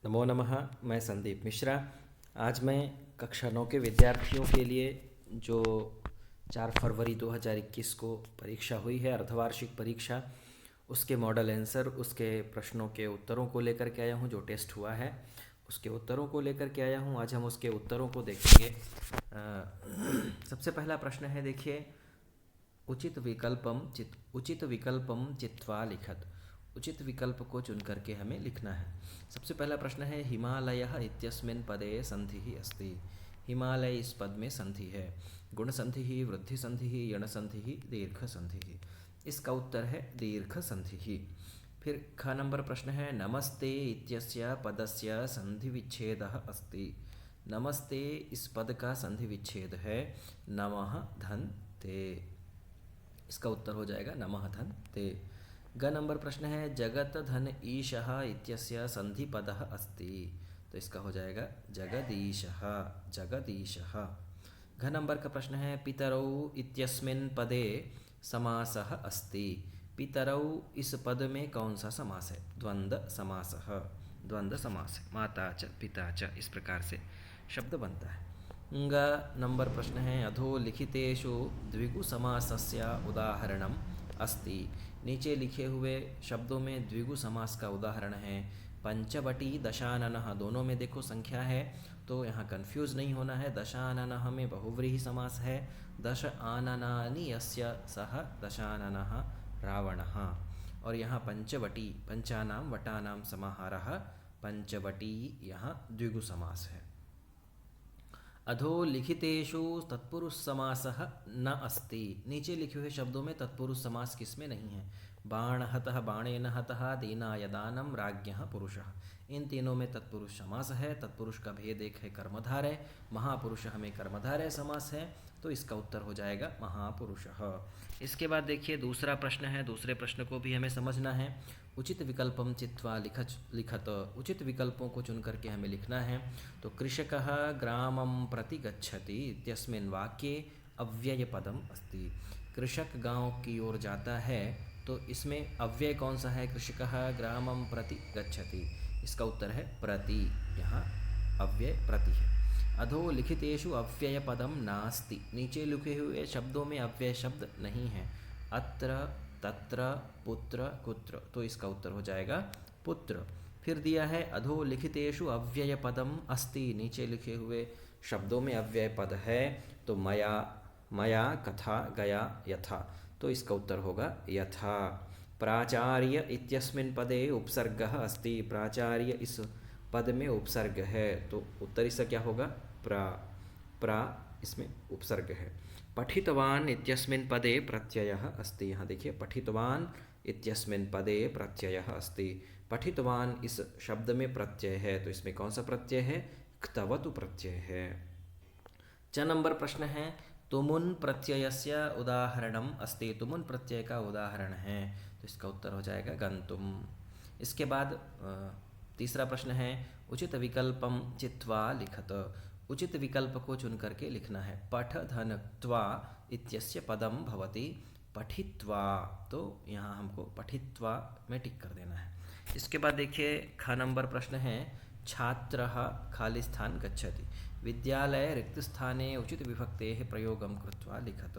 नमो नमः। मैं संदीप मिश्रा। आज मैं कक्षा 9 के विद्यार्थियों के लिए जो 4 फरवरी 2021 को परीक्षा हुई है, अर्धवार्षिक परीक्षा, उसके मॉडल आंसर, उसके प्रश्नों के उत्तरों को लेकर के आया हूँ। जो टेस्ट हुआ है उसके उत्तरों को लेकर के आया हूँ। आज हम उसके उत्तरों को देखेंगे। सबसे पहला प्रश्न है, देखिए, उचित विकल्पम चित्वा लिखत। उचित विकल्प को चुन करके हमें लिखना है। सबसे पहला प्रश्न है, हिमालयः इत्यस्मिन् पदे संधिः अस्ति। हिमालय इस पद में संधि है। गुण संधि, वृद्धि संधि, यण संधि, दीर्घ संधि। इसका उत्तर है दीर्घ संधि। फिर ख नंबर प्रश्न है, नमस्ते इत्यस्य पदस्य संधि विच्छेदः अस्ति। नमस्ते इस पद का संधि विच्छेद है नमः धन ते। इसका उत्तर हो जाएगा नमः धन ते। ग नंबर प्रश्न है, जगत धन ईशः इत्यस्य संधिपदः अस्ति। तो इसका हो जाएगा जगदीशः, जगदीशः। घ नंबर का प्रश्न है, पितरौ इत्यस्मिन् पदे समासः अस्ति। पितरौ इस पद में कौन सा समास है? द्वंद्व समासः, द्वंद्व समास है। माता च पिता च, इस प्रकार से शब्द बनता है। ग नंबर प्रश्न है, अधोलिखितेषु द्विगु समासस्य उदाहरणम् अस्ति। नीचे लिखे हुए शब्दों में द्विगु समास का उदाहरण है पंचवटी, दशाननः। दोनों में देखो संख्या है, तो यहाँ कंफ्यूज नहीं होना है। दशाननः में बहुव्रीहि समास है। दश आननानि यस्य सः दशाननः रावणः। और यहाँ पंचवटी, पंचानां वटानां समाहारः पंचवटी, यहाँ द्विगु समास है। अधोलिखितेषु तत्पुरुष समासः न अस्ति। नीचे लिखे हुए शब्दों में तत्पुरुष समास किसमें नहीं है? बाण हतः, बाणेन हतः, दीनाय दानं, राज्ञः पुरुषः। इन तीनों में तत्पुरुष समास है। तत्पुरुष का भेद एक है कर्मधारय, महापुरुष में कर्मधारय समास है, तो इसका उत्तर हो जाएगा महापुरुषः। इसके बाद देखिए दूसरा प्रश्न है। दूसरे प्रश्न को भी हमें समझना है। उचित विकल्पम चित्वा लिखत। उचित विकल्पों को चुन करके हमें लिखना है। तो कृषकः ग्रामं प्रति गच्छति इत्यस्मिन् वाक्ये अव्ययपदम् अस्ति। कृषक गांव की ओर जाता है, तो इसमें अव्यय कौन सा है? कृषकः ग्रामं प्रति गच्छति, इसका उत्तर है प्रति। यहाँ अव्यय प्रति है। अधोलिखितेषु अव्ययपदं नास्ति। नीचे लिखे हुए शब्दों में अव्यय शब्द नहीं है। अत्र, तत्र, पुत्र, कुत्र, तो इसका उत्तर हो जाएगा पुत्र। फिर दिया है अधोलिखितेषु अव्ययपदम अस्ति। नीचे लिखे हुए शब्दों में अव्यय पद है, तो मया, मया कथा, गया, यथा, तो इसका उत्तर होगा यथा। प्राचार्य इत्यस्मिन् पदे उपसर्गः अस्ति। प्राचार्य इस पद में उपसर्ग है, तो उत्तर इसका क्या होगा? प्रा। प्रा इसमें उपसर्ग है। पठितवान इत्यस्मिन् पदे प्रत्ययः अस्ति। यहाँ देखिए, पठितवान इत्यस्मिन् पदे प्रत्ययः अस्ति। पठितवान इस शब्द में प्रत्यय है, तो इसमें कौन सा प्रत्यय है? क्तवतु प्रत्यय है। च नंबर प्रश्न है, तुमुन प्रत्ययस्य उदाहरणम अस्ति। तुमुन प्रत्यय का उदाहरण है, तो इसका उत्तर हो जाएगा गंतुम। इसके बाद तीसरा प्रश्न है, उचित विकल्पम चित्वा लिखत। उचित विकल्प को चुन करके लिखना है। पठ धन त्वा इत्यस्य पदम भवति पठित्वा, तो यहाँ हमको पठित्वा में टिक कर देना है। इसके बाद देखिए ख नंबर प्रश्न है, छात्रः खाली स्थान गच्छति। विद्यालय रिक्त स्थाने उचित विभक्तेः प्रयोगं कृत्वा लिखत।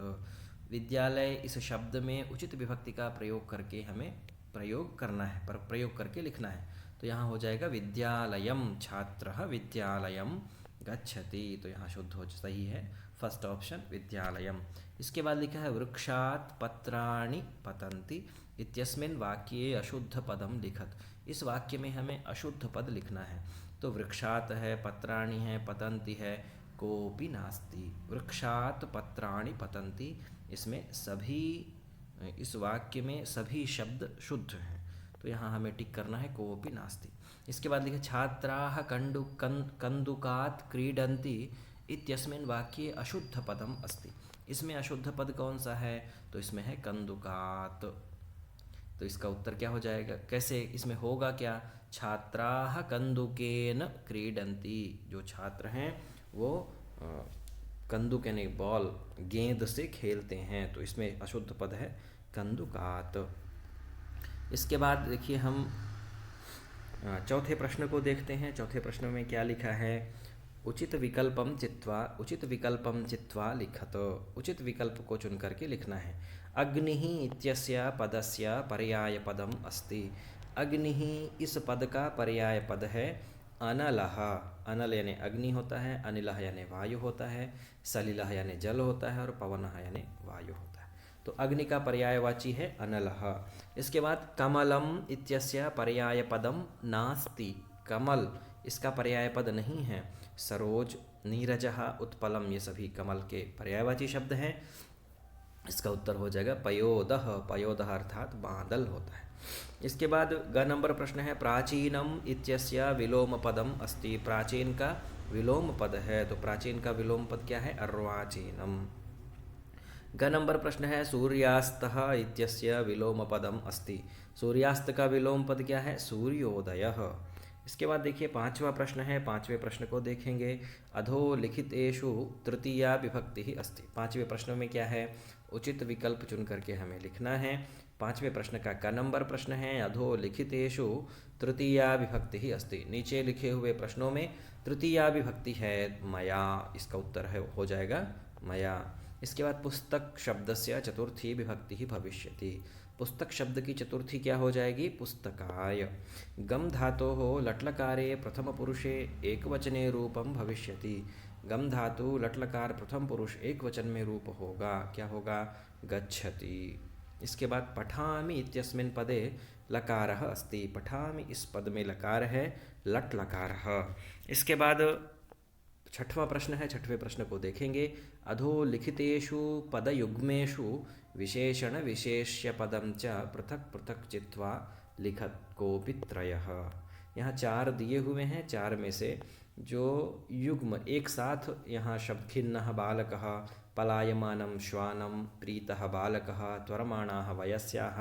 विद्यालय इस शब्द में उचित विभक्ति का प्रयोग करके हमें प्रयोग करना है, पर प्रयोग करके लिखना है। तो यहाँ हो जाएगा विद्यालयम, छात्रः विद्यालयम गच्छति, तो यहाँ शुद्ध हो सही है फर्स्ट ऑप्शन विद्यालयम। इसके बाद लिखा है, वृक्षात् पत्राणि पतन्ति इत्यस्मिन् वाक्ये अशुद्ध पदम लिखत। इस वाक्य में हमें अशुद्ध पद लिखना है। तो वृक्षात् है, पत्राणि है, पतन्ति है, कोऽपि नास्ति। वृक्षात् पत्राणि पतन्ति, इसमें सभी, इस वाक्य में सभी शब्द शुद्ध हैं, तो यहाँ हमें टिक करना है कोऽपि नास्ति। इसके बाद लिखे, छात्राः कन्दुकात् क्रीडन्ति इत्यस्मिन् वाक्ये अशुद्ध पदम अस्ति। इसमें अशुद्ध पद कौन सा है? तो इसमें है कन्दुकात्, तो इसका उत्तर क्या हो जाएगा? कैसे इसमें होगा क्या? छात्राः कन्दुकेन क्रीडन्ति। जो छात्र हैं वो कन्दुक यानी बॉल, गेंद से खेलते हैं, तो इसमें अशुद्ध पद है कन्दुकात्। इसके बाद देखिए हम चौथे प्रश्न को देखते हैं। चौथे प्रश्न में क्या लिखा है? उचित विकल्पम चित्वा लिखत। उचित विकल्प को चुन करके लिखना है। अग्निः इत्यस्य पदस्य पर्याय पदम अस्ति। अग्निः इस पद का पर्याय पद है अनलः। अनल यानी अग्नि होता है, अनिलः यानी वायु होता है, सलिलः यानी जल होता है और पवनः यानी वायु होता है। तो अग्नि का पर्यायवाची है अनलः। इसके बाद कमलम इत्यस्य पर्याय पदम नास्ति। कमल इसका पर्याय पद नहीं है। सरोज, नीरजः, उत्पलम ये सभी कमल के पर्यायवाची शब्द हैं। इसका उत्तर हो जाएगा पयोदः। पयोदः अर्थात बादल होता है। इसके बाद ग नंबर प्रश्न है प्राचीनम इत्यस्य विलोम पदम अस्ति। प्राचीन का विलोम पद है, तो प्राचीन का विलोम पद क्या है? अर्वाचीनम। ग नंबर प्रश्न है सूर्यास्तः इत्यस्य विलोम पदम अस्ति। सूर्यास्त का विलोम पद क्या है? सूर्योदयः। इसके बाद देखिए पांचवा प्रश्न है। पांचवें प्रश्न को देखेंगे। अधोलिखितेषु तृतीया विभक्ति अस्ति। पांचवें प्रश्न में क्या है? उचित विकल्प चुन करके हमें लिखना है। पांचवें प्रश्न का क नंबर प्रश्न है अधोलिखितेषु तृतीया विभक्ति अस्ति। नीचे लिखे हुए प्रश्नों में तृतीया विभक्ति है मया। इसका उत्तर है हो जाएगा मया। इसके बाद पुस्तक शब्दस्य चतुर्थी विभक्ति भविष्यति। पुस्तक शब्द की चतुर्थी क्या हो जाएगी? पुस्तकाय। गम धातोः लट्लकारे प्रथम पुरुषे एकवचने रूपम भविष्यति। गम धातु लट्लकार प्रथम पुरुष एक वचन में रूप होगा। क्या होगा? गच्छति। इसके बाद पठामि इत्यस्मिन् पदे लकारः अस्ति। पठामि इस पद में लकार है, लट लकारः। इसके बाद छठवां प्रश्न है। छठवें प्रश्न को देखेंगे। अधोलिखितेषु पदयुग्मेषु विशेषण विशेष्य पदम च पृथक पृथक चित्वा लिखत कोपि त्रयः। यहाँ चार दिए हुए हैं। चार में से जो युग्म एक साथ यहाँ शब्द खिन्नः बालकः, पलायमानं श्वानं, प्रीतः बालकः, त्वरमाणाः वयस्याः,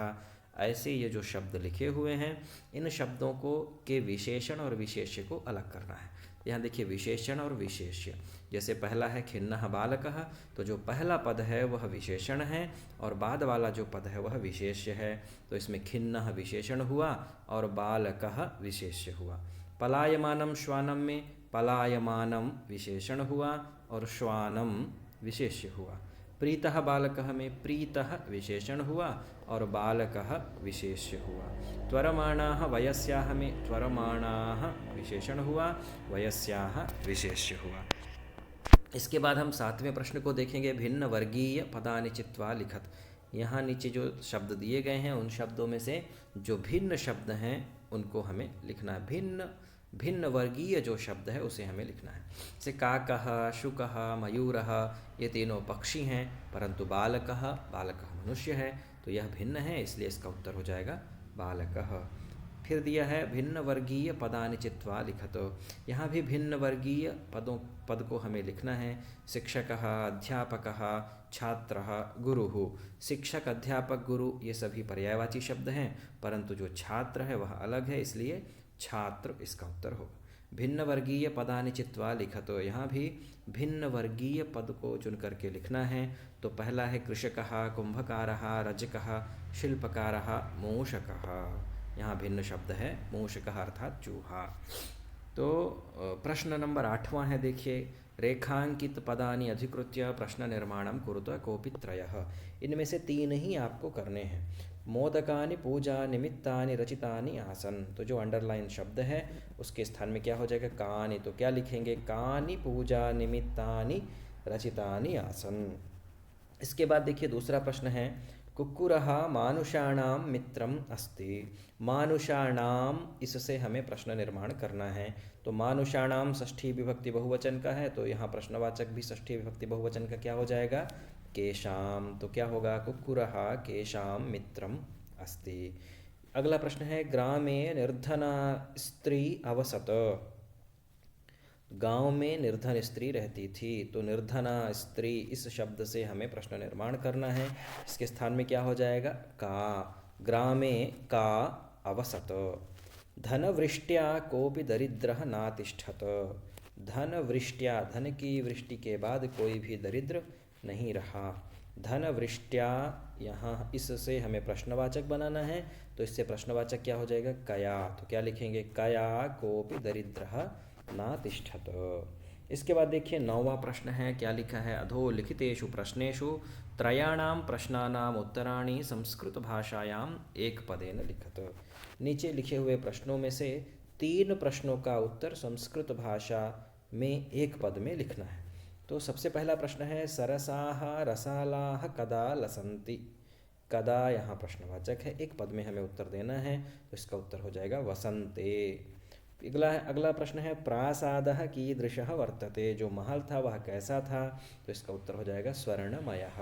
ऐसे ये जो शब्द लिखे हुए हैं इन शब्दों को के विशेषण और विशेष्य को अलग करना है। यहाँ देखिए विशेषण और विशेष्य। जैसे पहला है खिन्नः बालकः, तो जो पहला पद है वह विशेषण है और बाद वाला जो पद है वह विशेष्य है। तो इसमें खिन्नः विशेषण हुआ और बालकः विशेष्य हुआ। पलायमानं श्वानं में पलायमानं विशेषण हुआ और श्वानं विशेष्य हुआ। प्रीतः बालकः में प्रीतः विशेषण हुआ और बालकः विशेष्य हुआ। त्वरमाणाः वयस्याः में त्वरमाणाः विशेषण हुआ, वयस्याः विशेष्य हुआ। इसके बाद हम सातवें प्रश्न को देखेंगे। भिन्न वर्गीय पदानि चित्वा लिखत। यहाँ नीचे जो शब्द दिए गए हैं उन शब्दों में से जो भिन्न शब्द हैं उनको हमें लिखना है। भिन्न भिन्न वर्गीय जो शब्द है उसे हमें लिखना है। जैसे काकः, शुकः, मयूरः ये तीनों पक्षी हैं, परंतु बालकः बालकः मनुष्य है, तो यह भिन्न है, इसलिए इसका उत्तर हो जाएगा बालकः। फिर दिया है भिन्न वर्गीय पदानि चित्वा लिखत। यहाँ भी भिन्न वर्गीय पद को हमें लिखना है। शिक्षकः, अध्यापकः, छात्रः, गुरुः। शिक्षक, अध्यापक, गुरु ये सभी पर्यायवाची शब्द हैं, परंतु जो छात्र है वह अलग है, इसलिए छात्र इसका उत्तर होगा। भिन्न वर्गीय पदानि चित्वा लिखत। यहाँ भी भिन्न वर्गीय पद को चुन करके लिखना है। तो पहला है कृषकः, कुंभकारः, रजकः, शिल्पकारः, मूषकः। यहाँ भिन्न शब्द है मूषकः अर्थात चूहा। तो प्रश्न नंबर 8वां है। देखिए रेखांकित पदानि अधिकृत्य प्रश्न निर्माणं कुरुत कोपि त्रयः। इनमें से तीन ही आपको करने हैं। मोदकानि पूजा निमित्तानि रचितानि आसन। तो जो अंडरलाइन शब्द है उसके स्थान में क्या हो जाएगा? कानि। तो क्या लिखेंगे? कानि पूजा निमित्तानि रचितानि आसन। इसके बाद देखिए दूसरा प्रश्न है कुक्कुरः मानुषाणां मित्रम् अस्ति। मानुषाणाम इससे हमें प्रश्न निर्माण करना है। तो मानुषाणाम षष्ठी विभक्ति बहुवचन का है, तो यहाँ प्रश्नवाचक भी षष्ठी विभक्ति बहुवचन का क्या हो जाएगा? केशाम। तो क्या होगा? कुक्कुरः केशाम मित्रम् अस्ति। अगला प्रश्न है ग्रामे निर्धना स्त्री अवसत। गांव में निर्धन स्त्री रहती थी, तो निर्धना स्त्री इस शब्द से हमें प्रश्न निर्माण करना है। इसके स्थान में क्या हो जाएगा? का। ग्रामे का अवसत। धनवृष्ट्या कोपि दरिद्रः नातिष्ठत। धनवृष्ट्या धन की वृष्टि के बाद कोई भी दरिद्र नहीं रहा। धनवृष्ट्या यहाँ इससे हमें प्रश्नवाचक बनाना है, तो इससे प्रश्नवाचक क्या हो जाएगा, कया। तो क्या लिखेंगे, कया कोपि दरिद्रः नातिष्ठत। इसके बाद देखिए 9वां प्रश्न है, क्या लिखा है, अधोलिखितेषु प्रश्नेषु त्रयाणां प्रश्नानाम् उत्तराणि संस्कृत भाषायां एक पदेन लिखत। नीचे लिखे हुए प्रश्नों में से 3 प्रश्नों का उत्तर संस्कृत भाषा में एक पद में लिखना है। तो सबसे पहला प्रश्न है, सरसाः रसालाः कदा लसन्ति। कदा यहाँ प्रश्नवाचक है, एक पद में हमें उत्तर देना है, तो इसका उत्तर हो जाएगा वसंते। अगला प्रश्न है, प्रासादः कीदृशः वर्तते। जो महल था वह कैसा था, तो इसका उत्तर हो जाएगा स्वर्णमयः।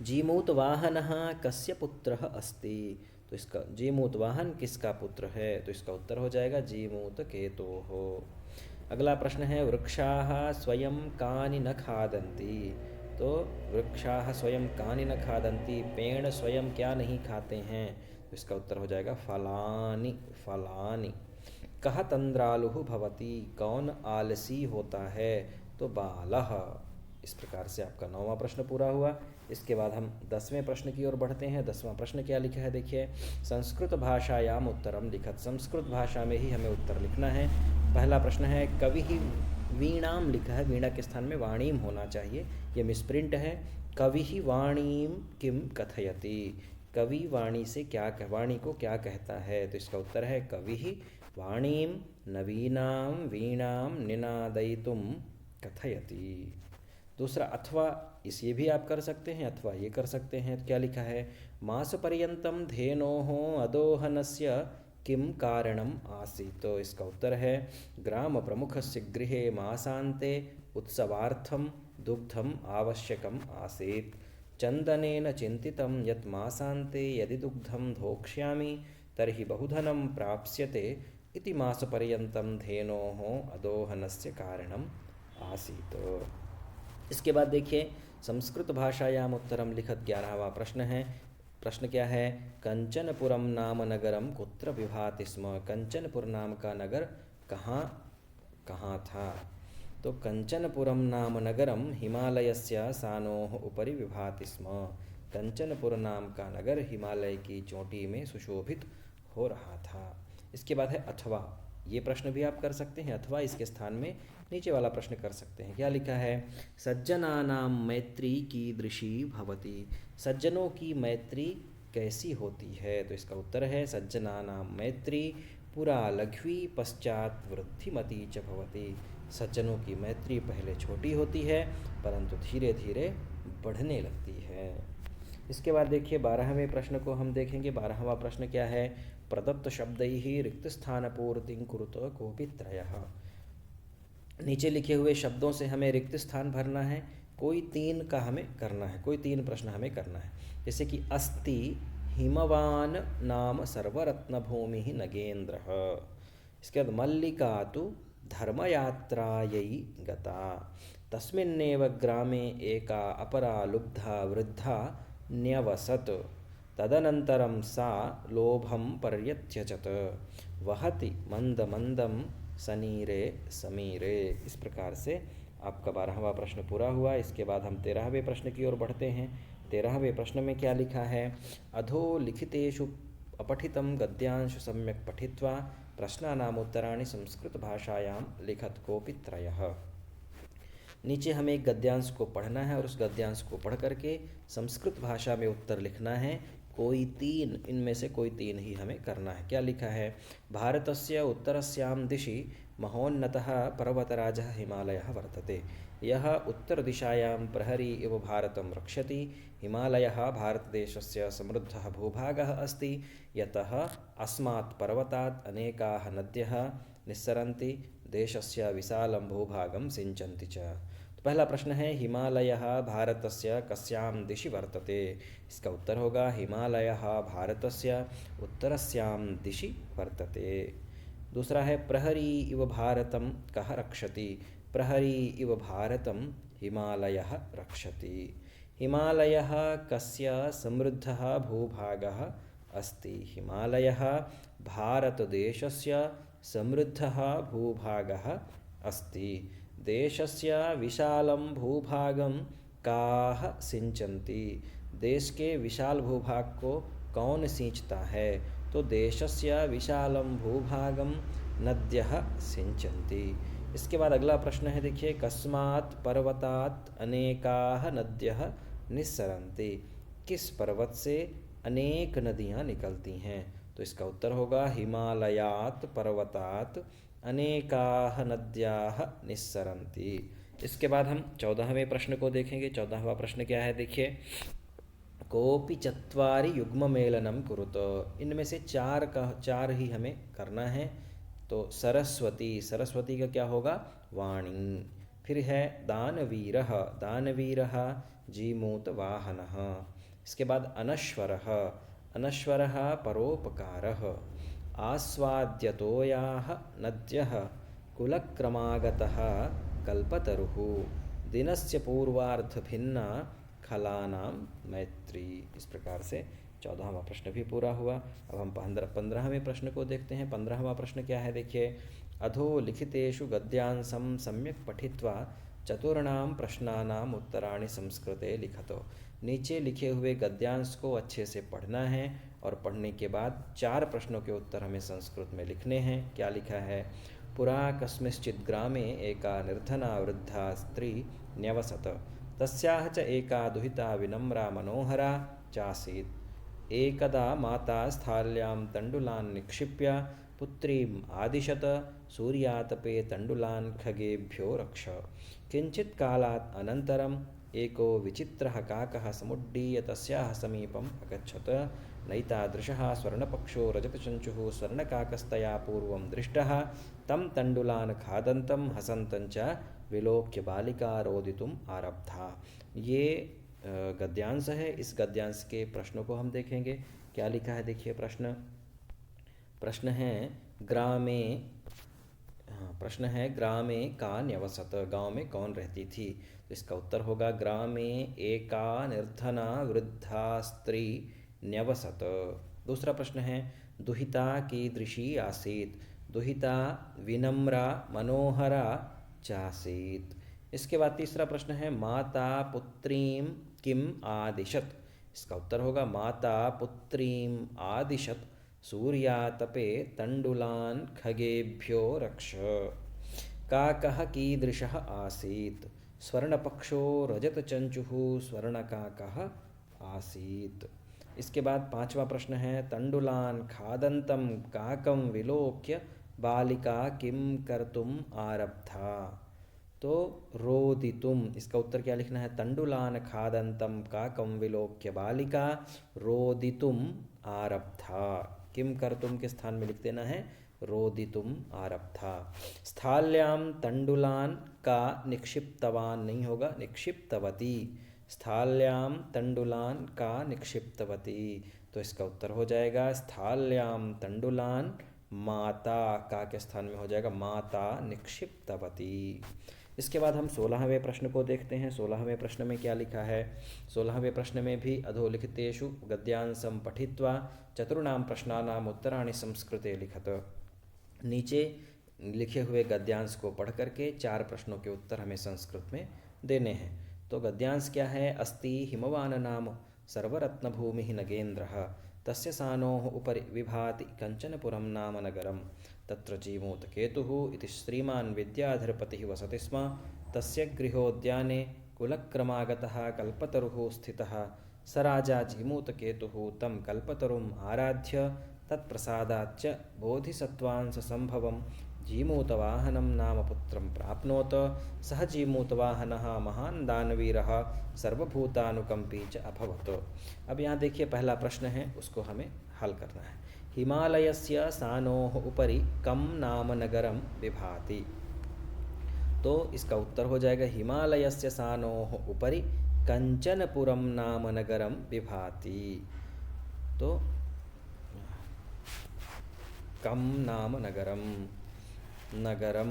जीमूत वाहनः कस्य पुत्रः अस्ति। तो इसका जीमूत वाहन किसका पुत्र है, तो इसका उत्तर हो जाएगा जीमूत केतोः। अगला प्रश्न है, वृक्षाः स्वयं कानि न खादन्ति। तो वृक्षाः स्वयं कानि न खादन्ति, पेड़ स्वयं क्या नहीं खाते हैं, तो इसका उत्तर हो जाएगा फलानि फलानि। कः तंद्रालुः भवति, कौन आलसी होता है, तो बालः। इस प्रकार से आपका 9वां प्रश्न पूरा हुआ। इसके बाद हम 10वें प्रश्न की ओर बढ़ते हैं। 10वां प्रश्न क्या लिखा है, देखिए, संस्कृत भाषायाम उत्तरम लिखत। संस्कृत भाषा में ही हमें उत्तर लिखना है। पहला प्रश्न है, कवि ही वीणाम लिखा है, वीणा के स्थान में वाणीम होना चाहिए, ये मिसप्रिंट है। कवि ही वाणीम किम कथयति, कवि वाणी से क्या वाणी को क्या कहता है, तो इसका उत्तर है कवि ही वाणीम नवीनाम वीणाम निनादयितुम कथयति। दूसरा, अथवा इसे भी आप कर सकते हैं, अथवा ये कर सकते हैं। क्या लिखा है, मास पर्यंतम धेनोः अदोहनस्य किम कारणम आसीत्। तो इसका उत्तर है, ग्राम प्रमुखस्य गृहे मासान्ते उत्सवार्थम दुग्धम आवश्यकम आसीत्। चंदनेन चिंतितं यत् मासान्ते यदि दुग्धम भोक्ष्यामि तर्हि बहुधनं प्राप्स्यते इति मासपर्यन्तं धेनोः अदोहनस्य कारणम आसीत्। इसके बाद देखिए, संस्कृत भाषायाम उत्तरम लिखत 11वां प्रश्न है। प्रश्न क्या है, कंचनपुरम नाम नगरम कुत्र विभाति स्म। कंचनपुर नाम का नगर कहाँ कहाँ था। तो कंचनपुरम नाम नगरम हिमालयस्य सानोः उपरि विभाति स्म। कंचनपुर नाम का नगर हिमालय की चोटी में सुशोभित हो रहा था। इसके बाद है अथवा, ये प्रश्न भी आप कर सकते हैं, अथवा इसके स्थान में नीचे वाला प्रश्न कर सकते हैं। क्या लिखा है, सज्जनानां मैत्री कीदृशी भवति। सज्जनों की मैत्री कैसी होती है, तो इसका उत्तर है सज्जनानां मैत्री पुरा लघ्वी पश्चात वृद्धिमती च भवति। सज्जनों की मैत्री पहले छोटी होती है परंतु धीरे धीरे बढ़ने लगती है। इसके बाद देखिए 12वें प्रश्न को हम देखेंगे। 12वां प्रश्न क्या है, प्रदत्त शब्दैः रिक्तस्थानपूर्तिं कुरुत कोऽपि त्रयः। नीचे लिखे हुए शब्दों से हमें रिक्त स्थान भरना है, कोई 3 का हमें करना है, कोई 3 प्रश्न हमें करना है। जैसे कि अस्ति हिमवान नाम सर्वरत्नभूमि नगेन्द्रः। इसके बाद मल्लिका तु धर्मयात्रायै गता, तस्मिन्नेव ग्रामे एका अपरा लुब्धा वृद्धा न्यवसत्, तदनन्तरं सा लोभं पर्यत्यजत, वहति मंद मंदम सनीरे समीरे। इस प्रकार से आपका 12वां प्रश्न पूरा हुआ। इसके बाद हम 13वें प्रश्न की ओर बढ़ते हैं। 13वें प्रश्न में क्या लिखा है, अधोलिखितेषु अपठितं गद्यांश सम्यक् पठित्वा प्रश्नानाम् उत्तराणि संस्कृत भाषायां लिखत कोऽपि त्रयः। नीचे हमें एक गद्यांश को पढ़ना है और उस गद्यांश को पढ़ करके संस्कृत भाषा में उत्तर लिखना है। कोई 3, इनमें से कोई 3 ही हमें करना है। क्या लिखा है, भारतस्य उत्तरस्यां दिशि महोन्नतः पर्वतराजः हिमालयः वर्तते, यः उत्तरदिशायां प्रहरी इव भारतं रक्षति। हिमालयः भारतदेशस्य समृद्धः भूभागः अस्ति, यतः अस्मात् पर्वतात् अनेकाः नद्यः निस्सरन्ति, देशस्य विशालं भूभागं सिञ्चन्ति च। पहला प्रश्न है, हिमालयः भारतस्य कस्यां दिशि वर्तते। इसका उत्तर होगा हिमालयः भारतस्य उत्तरस्यां दिशि वर्तते। दूसरा है, प्रहरी इव भारतं कः रक्षति। प्रहरी इव भारतं हिमालयः रक्षति। हिमालयः कस्य समृद्धः भूभागः अस्ति। हिमालयः भारतदेशस्य समृद्धः भूभागः अस्ति। देशस्य विशालं भूभागं काः सिञ्चन्ति। देश के विशाल भूभाग को कौन सिंचता है? तो देशस्य विशालं भूभागं नद्यः सिंचन्ति। इसके बाद अगला प्रश्न है, देखिए, कस्मात् पर्वतात् अनेकाः नद्यः निस्सरन्ति। किस पर्वत से अनेक नदियाँ निकलती हैं? तो इसका उत्तर होगा हिमालयात् पर्वतात् अनेकाः नद्याः निस्सरन्ति। इसके बाद हम 14वें प्रश्न को देखेंगे। 14वां प्रश्न क्या है, देखिए, कोपि चत्वारि युग्ममेलनं कुरुत। इनमें से चार ही हमें करना है। तो सरस्वती, सरस्वती का क्या होगा? वाणी। फिर है दानवीरः, दानवीरः जीमूतवाहनः। इसके बाद अनश्वरः, अनश्वरः परोपकारः। आस्वाद्यतोयाः नद्यः कुलक्रमागतः कल्पतरुः। दिनस्य पूर्वार्धभिन्ना खलानां मैत्री। इस प्रकार से 14वां प्रश्न भी पूरा हुआ। अब हम 15वें प्रश्न को देखते हैं। 15वां प्रश्न क्या है, देखिए, अधो लिखितेषु गद्यांशं सम्यक् पठित्वा चतुर्णां प्रश्नानाम् उत्तराणि संस्कृते लिखतो। नीचे लिखे हुए गद्यांश को अच्छे से पढ़ना है और पढ़ने के बाद 4 प्रश्नों के उत्तर हमें संस्कृत में लिखने हैं। क्या लिखा है? पुरा कस्मिंश्चित् ग्रामे एका निर्धना वृद्धा स्त्री न्यवसत। तस्याः च एका दुहिता विनम्रा मनोहरा चासीत्। एकदा माता स्थाल्यां तण्डुलान् निक्षिप्य पुत्रीम् आदिशत। सूर्यातपे तण्डुलान् खगेभ्यो रक्ष। किञ्चित् कालात् अनन्तरम् एको विचित्रः काकः समुड्डीय तस्याः समीपम् अगच्छत। नैतादृशः स्वर्णपक्षो रजतचञ्चुः स्वर्णकाकस्तया पूर्वं दृष्टः। तं तण्डुलान् खादन्तं हसन्तं च विलोक्य बालिका रोदितुम् आरब्धा। ये गद्यांश है। इस गद्यांश के प्रश्नों को हम देखेंगे। क्या लिखा है, देखिए, प्रश्न है ग्रामे, प्रश्न है ग्रामे का न्यवसत, गांव में कौन रहती थी? तो इसका उत्तर होगा ग्रामे एका निर्धना वृद्धा स्त्री न्यवसत। दूसरा प्रश्न है दुहिता कीदृशी आसीत्? दुहिता विनम्रा मनोहरा चासीत्। इसके बाद तीसरा प्रश्न है माता पुत्रीं किम आदिशत? इसका उत्तर होगा माता पुत्रीं आदिशत सूर्यातपे तण्डुलान् खगेभ्यो रक्ष। काकः कीदृशः आसीत्? स्वर्णपक्षो रजतचञ्चुः स्वर्णकाकः आसीत्। इसके बाद 5वां प्रश्न है तण्डुलान् खादन्तं काकं विलोक्य बालिका किम कर्तुम् आरब्धा? तो रोदितुम। इसका उत्तर क्या लिखना है? तण्डुलान् खादन्तं काकं विलोक्य बालिका रोदितुम आरब्धा। किम कर्तुम के स्थान में लिख देना है रोदितुम आरब्धा। स्थाल्यां तण्डुलान् का निक्षिप्तवान् नहीं होगा, निक्षिप्तवती। स्थाल्यां तण्डुलान् का निक्षिप्तवती। तो इसका उत्तर हो जाएगा स्थाल्यां तण्डुलान् माता का के स्थान में हो जाएगा माता निक्षिप्तवती। इसके बाद हम 16वें प्रश्न को देखते हैं। 16वें प्रश्न में क्या लिखा है? 16वें प्रश्न में भी अधोलिखितेषु गद्यांशं पठित्वा चतुर्णां प्रश्नानाम् उत्तराणि संस्कृते लिखत। नीचे लिखे हुए गद्यांश को पढ़ करके 4 प्रश्नों के उत्तर हमें संस्कृत में देने हैं। तो गद्यांश क्या है? अस्ति हिमवान नाम सर्वरत्नभूमिः नगेन्द्रः तस्य सानोः उपरि विभाति कञ्चनपुरं नाम नगरं तत्र जीमूतकेतुः इति श्रीमान् विद्याधरपतिः वसति स्म। तस्य गृहोद्याने कुलक्रमागतः कल्पतरुः स्थितः। स राजा जीमूतकेतुः तं कल्पतरुम् आराध्य तत्प्रसादाच्च बोधिसत्त्वांशसम्भवं जीमूतवाहनं नाम पुत्रं प्राप्नोत। सः जीमूतवाहनः महान् दानवीरः सर्वभूतानुकंपी च अभवत्। अब यहाँ देखिए पहला प्रश्न है, उसको हमें हल करना है। हिमालयस्य सानोः उपरि कं नाम नगरं विभाति? तो इसका उत्तर हो जाएगा हिमालयस्य सानोः उपरि कंचनपुरं नाम नगरं विभाति। तो कम नाम नगरम, नगरम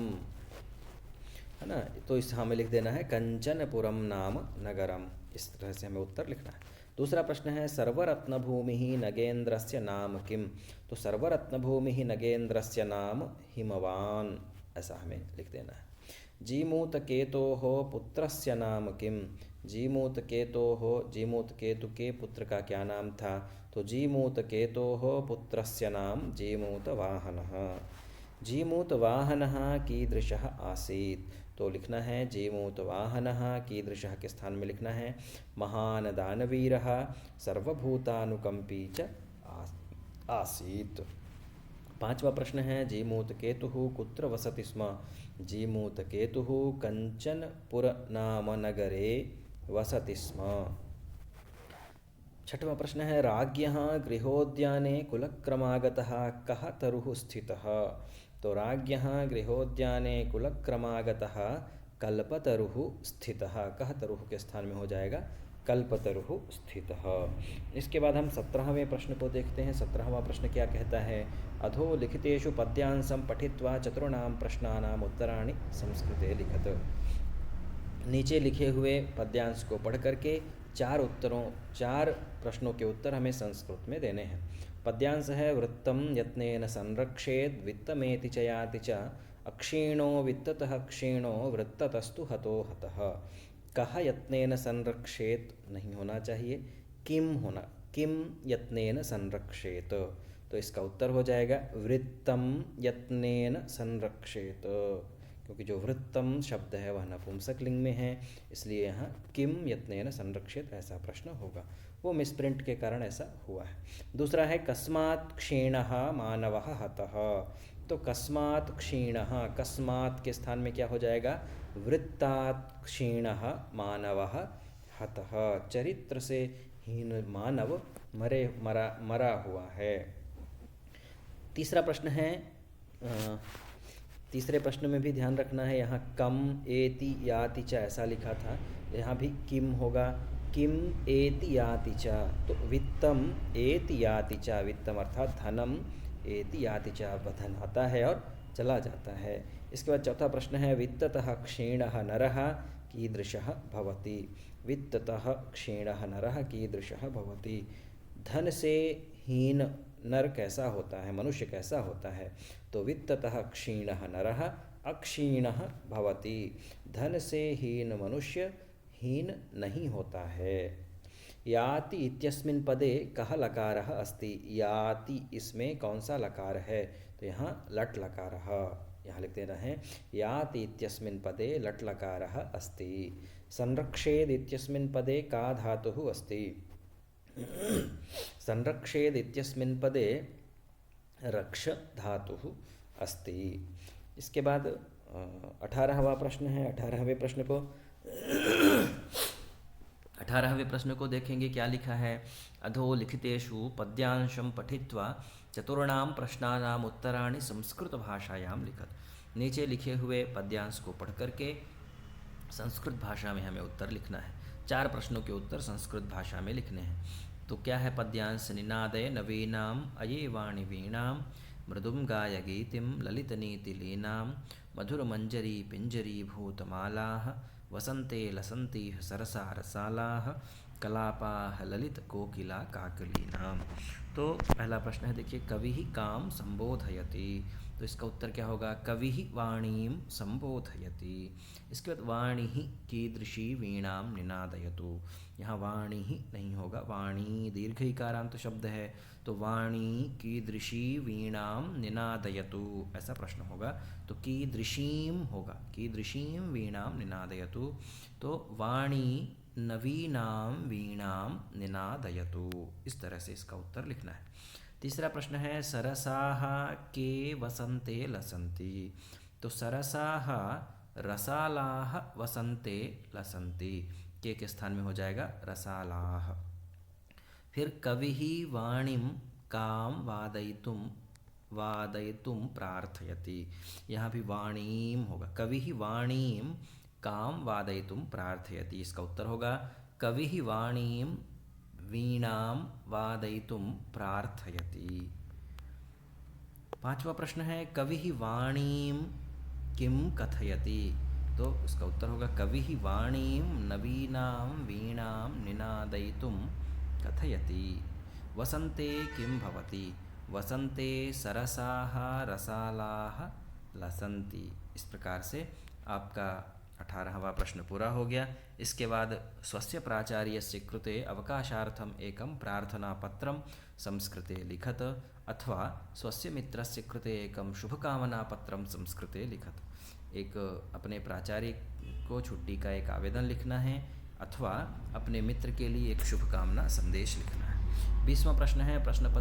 है ना, तो इस हमें लिख देना है कंचनपुरम नाम नगरम। इस तरह से हमें उत्तर लिखना है। दूसरा प्रश्न है सर्वरत्नभूमिः नगेन्द्रस्य नाम किम? तो सर्वरत्नभूमिः नगेन्द्रस्य नाम हिमवान, ऐसा हमें लिख देना है। जीमूतकेतोः पुत्रस्य नाम किम? जीमूतकेतोः, जीमूतकेतु के पुत्र का क्या नाम था? तो जीमूतकेतोः पुत्रस्य नाम जीमूतवाहनः। जीमूतवाहनः कीदृशः आसीत्? तो लिखना है जीमूतवाहनः कीदृशः के स्थान में लिखना है महान दानवीरः सर्वभूतानुकंपी च आसीत्। पांचवा प्रश्न है जीमूतकेतुः कुत्र वसति स्म? जीमूतकेतुः कंचनपुर नाम नगरे वसति स्म। छठवां प्रश्न है राज्ञः गृहोद्याने कुलक्रमागतः कः तरुः स्थितः? तो राज्ञः गृहोद्याने कुलक्रमागतः कल्पतरुः स्थितः। कः तरुः के स्थान में हो जाएगा कल्पतरुः स्थितः। इसके बाद हम 17वें प्रश्न को देखते हैं। 17वां प्रश्न क्या कहता है? अधो लिखितेषु पद्यांशं पठित्वा चतुर्णां प्रश्नानाम् उत्तराणि संस्कृते लिखत। नीचे लिखे हुए पद्यांश को पढ़ करके चार प्रश्नों के उत्तर हमें संस्कृत में देने हैं। पद्यांश है वृत्तं यत्नेन संरक्षेद वित्तमेति च याति च अक्षीणो वित्ततः क्षीणो वृत्ततस्तु हतो हतः। कः यत्नेन संरक्षेत नहीं होना चाहिए, किम होना, किम यत्नेन संरक्षेत। तो इसका उत्तर हो जाएगा वृत्तं यत्नेन संरक्षेत, क्योंकि जो वृत्तम शब्द है वह नपुंसक लिंग में है, इसलिए यहाँ किम यत्नेन संरक्षित ऐसा प्रश्न होगा। वो मिसप्रिंट के कारण ऐसा हुआ है। दूसरा है कस्मात् क्षीणः मानवः हतः। तो कस्मात् क्षीणः, कस्मात् के स्थान में क्या हो जाएगा वृत्तात् क्षीणः मानवः हतः। चरित्र से हीन मानव मरा हुआ है। तीसरा प्रश्न है तीसरे प्रश्न में भी ध्यान रखना है, यहाँ कम एति याति च ऐसा लिखा था, यहाँ भी किम होगा, किम एति याति च। तो वित्तम एति याति च, वित्तम अर्थात धनम एति याति च, धन आता है और चला जाता है। इसके बाद चौथा प्रश्न है वित्ततः क्षीणः नरः कीदृशः भवति। वित्ततः क्षीणः नरः कीदृशः भवति। धन से हीन नर कैसा होता है, मनुष्य कैसा होता है। तो वित्ततः क्षीणः नरः अक्षीणः भवति। धन से हीन मनुष्य हीन नहीं होता है। याति इत्यस्मिन् पदे कः लकारः अस्ति। याति इसमें कौन सा लकार है? तो यहाँ लट लकारः, यहाँ लिख देना है याति इत्यस्मिन् पदे लट लकारः अस्ति। संरक्षेद इत्यस्मिन् पदे का धातुः अस्ति। संरक्षेद इत्यस्मिन् पदे रक्ष धातुः अस्ति। इसके बाद 18वां प्रश्न है। 18वें प्रश्न को देखेंगे क्या लिखा है। अधो लिखितेषु पद्यांशं पठित्वा चतुर्णां प्रश्नानाम् उत्तराणि संस्कृत भाषायां लिखत। नीचे लिखे हुए पद्यांश को पढ़ करके संस्कृत भाषा में हमें उत्तर लिखना है। 4 प्रश्नों के उत्तर संस्कृत भाषा में लिखने हैं। तो क्या है पद्यांश? निनादय नवीनाम अये वाणी वीणां मृदुं गाय गीतिं ललितनीतिलीनां मधुरमञ्जरी पिञ्जरीभूतमालाः वसन्ते लसन्तीः सरसारसालाः कलापाः ललित कोकिला काकलीनां। तो पहला प्रश्न है, देखिए कविः कां संबोधयति। तो इसका उत्तर क्या होगा? कविः वाणीं संबोधयति। इसके बाद वाणीः कीदृशी वीणां निनादयतु। यहाँ वाणी ही नहीं होगा, वाणी दीर्घ इकारांत शब्द है, तो वाणी कीदृशी वीणां निनादयतु ऐसा प्रश्न होगा। तो कीदृशीं होगा, कीदृशीं वीणां निनादयतु। तो वाणी नवीनां वीणां निनादयतु, इस तरह से इसका उत्तर लिखना है। तीसरा प्रश्न है सरसाः के वसन्ते लसन्ति। तो सरसाः रसालाः वसन्ते लसन्ति, के स्थान में हो जाएगा रसालाः। फिर कविः वाणीं कां वादयितुं प्रार्थयति। यहाँ भी वाणीं होगा, कविः वाणीं कां वादयितुं प्रार्थयति। इसका उत्तर होगा कविः वाणीं वीणां वादयितुं प्रार्थयति। 5वां प्रश्न है कविः वाणीं किं कथयति। तो इसका उत्तर होगा कविः वाणीं नवीनां वीणां निनादयितुं कथयति। वसन्ते किं भवति। वसन्ते सरसाः रसालाः लसन्ति। इस प्रकार से आपका 18वां प्रश्न पूरा हो गया। इसके बाद स्वस्य प्राचार्यस्य कृते अवकाशार्थम एकं प्रार्थनापत्रं संस्कृते लिखत अथवा स्वस्य मित्रस्य कृते एकं शुभकामनापत्रं संस्कृते लिखत। एक अपने प्राचार्य को छुट्टी का एक आवेदन लिखना है अथवा अपने मित्र के लिए एक शुभकामना संदेश लिखना है। 20वां प्रश्न है प्रश्न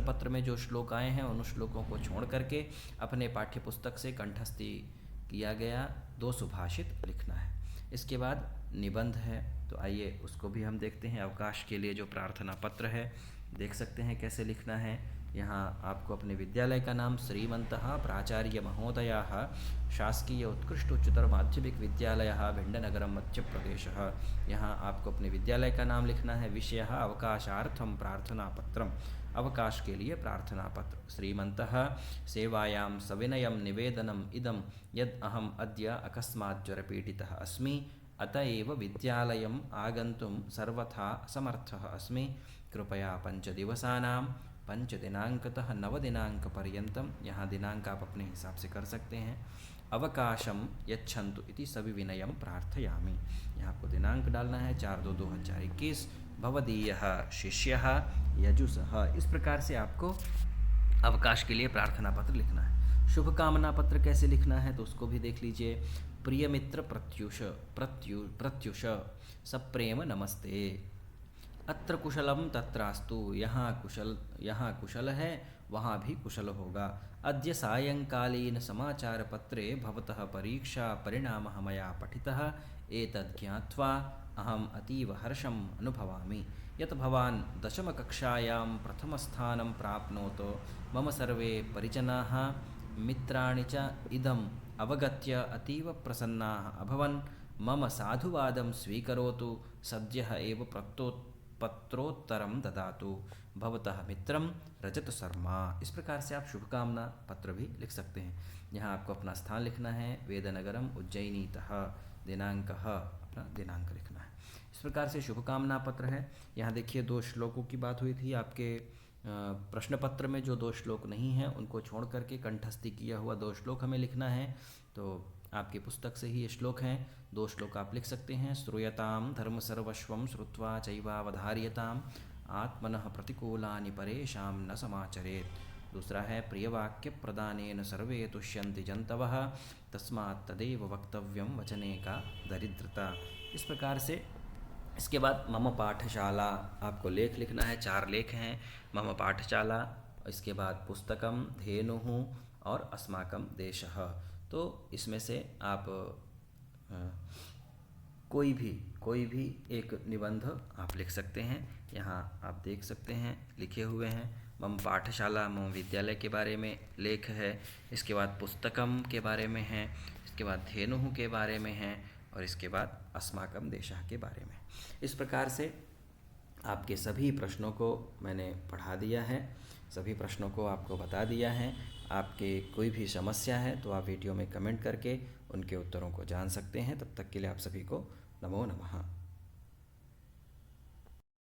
पत्र में जो श्लोक आए हैं उन श्लोकों को छोड़ करके अपने पाठ्य पुस्तक से कंठस्थी किया गया 2 सुभाषित लिखना है। इसके बाद निबंध है, तो आइए उसको भी हम देखते हैं। अवकाश के लिए जो प्रार्थना पत्र है देख सकते हैं कैसे लिखना है। यहाँ आपको अपने विद्यालय का नाम श्रीमन्तः प्राचार्य महोदयाः शासकीय उत्कृष्ट उच्चतर माध्यमिक विद्यालयः भिण्डनगरम मध्य प्रदेशः। यहाँ आपको अपने विद्यालय का नाम लिखना है। विषयः अवकाशार्थम प्रार्थना पत्रम, अवकाश के लिए प्रार्थना पत्र। श्रीमन्तः सेवायां सविनयं निवेदनम इदं यद् अहम् अद्य अकस्मात् ज्वरपीडितः अस्मि, अतएव विद्यालयम् आगन्तुं सर्वथा असमर्थः अस्मि। कृपया 5 दिवसानां 5 दिनांकतः 9 दिनांक पर्यंतम, यहाँ दिनांक आप अपने हिसाब से कर सकते हैं, अवकाशम यच्छन्तु इति सविविनयं प्रार्थयामि। यहाँ आपको दिनांक डालना है 4/2/2021। भवदीयः शिष्यः यजुसः। इस प्रकार से आपको अवकाश के लिए प्रार्थना पत्र लिखना है। शुभकामना पत्र कैसे लिखना है तो उसको भी देख लीजिए। प्रिय मित्र प्रत्युष सप्रेम नमस्ते। अत्र कुशलम तत्रास्तु, यहाँ कुशल है वहाँ भी कुशल होगा। अद्य सायंकालीन समाचार पत्रे भवतः परीक्षा परिणामः मया पठितः, एतद् ज्ञात्वा अहम् अतीव हर्षम् अनुभवामि। यत् भवान् 10मकक्षायां प्रथमस्थानं प्राप्नोत्, मम सर्वे परिजनाः मित्राणि च इदम् अवगत्य अतीव प्रसन्नाः अभवन्। मम साधुवादं स्वीकरोतु, सद्यः एव पत्रोत्तरं ददातु। भवतः मित्रं रजत शर्मा। इस प्रकार से आप शुभकामना पत्र भी लिख सकते हैं। यहाँ आपको अपना स्थान लिखना है, वेदनगरम उज्जैनीतः, दिनांकः अपना दिनांक लिखना है। इस प्रकार से शुभकामना पत्र है। यहाँ देखिए 2 श्लोकों की बात हुई थी। आपके प्रश्न पत्र में जो 2 श्लोक नहीं हैं उनको छोड़ करके कंठस्थी किया हुआ 2 श्लोक हमें लिखना है। तो आपकी पुस्तक से ही ये श्लोक हैं, 2 श्लोक आप लिख सकते हैं। श्रूयताम धर्म सर्वस्वं श्रुत्वा चैवावधार्यताम, आत्मनः प्रतिकूलानि परेषां न समाचरेत्। दूसरा है प्रियवाक्य प्रदानेन सर्वे तुष्यन्ति जन्तवः, तस्मात् तदेव वक्तव्यं वचने का दरिद्रता। इस प्रकार से इसके बाद मम पाठशाला आपको लेख लिखना है। 4 लेख हैं। मम पाठशाला, इसके बाद पुस्तकम, धेनुः और अस्माकं देशः। तो इसमें से आप कोई भी एक निबंध आप लिख सकते हैं। यहाँ आप देख सकते हैं लिखे हुए हैं। मम पाठशाला, मम विद्यालय के बारे में लेख है। इसके बाद पुस्तकम के बारे में है। इसके बाद धेनुः के बारे में है और इसके बाद अस्माकं देशः के बारे में। इस प्रकार से आपके सभी प्रश्नों को मैंने पढ़ा दिया है, सभी प्रश्नों को आपको बता दिया है। आपके कोई भी समस्या है तो आप वीडियो में कमेंट करके उनके उत्तरों को जान सकते हैं। तब तक के लिए आप सभी को नमो नमः।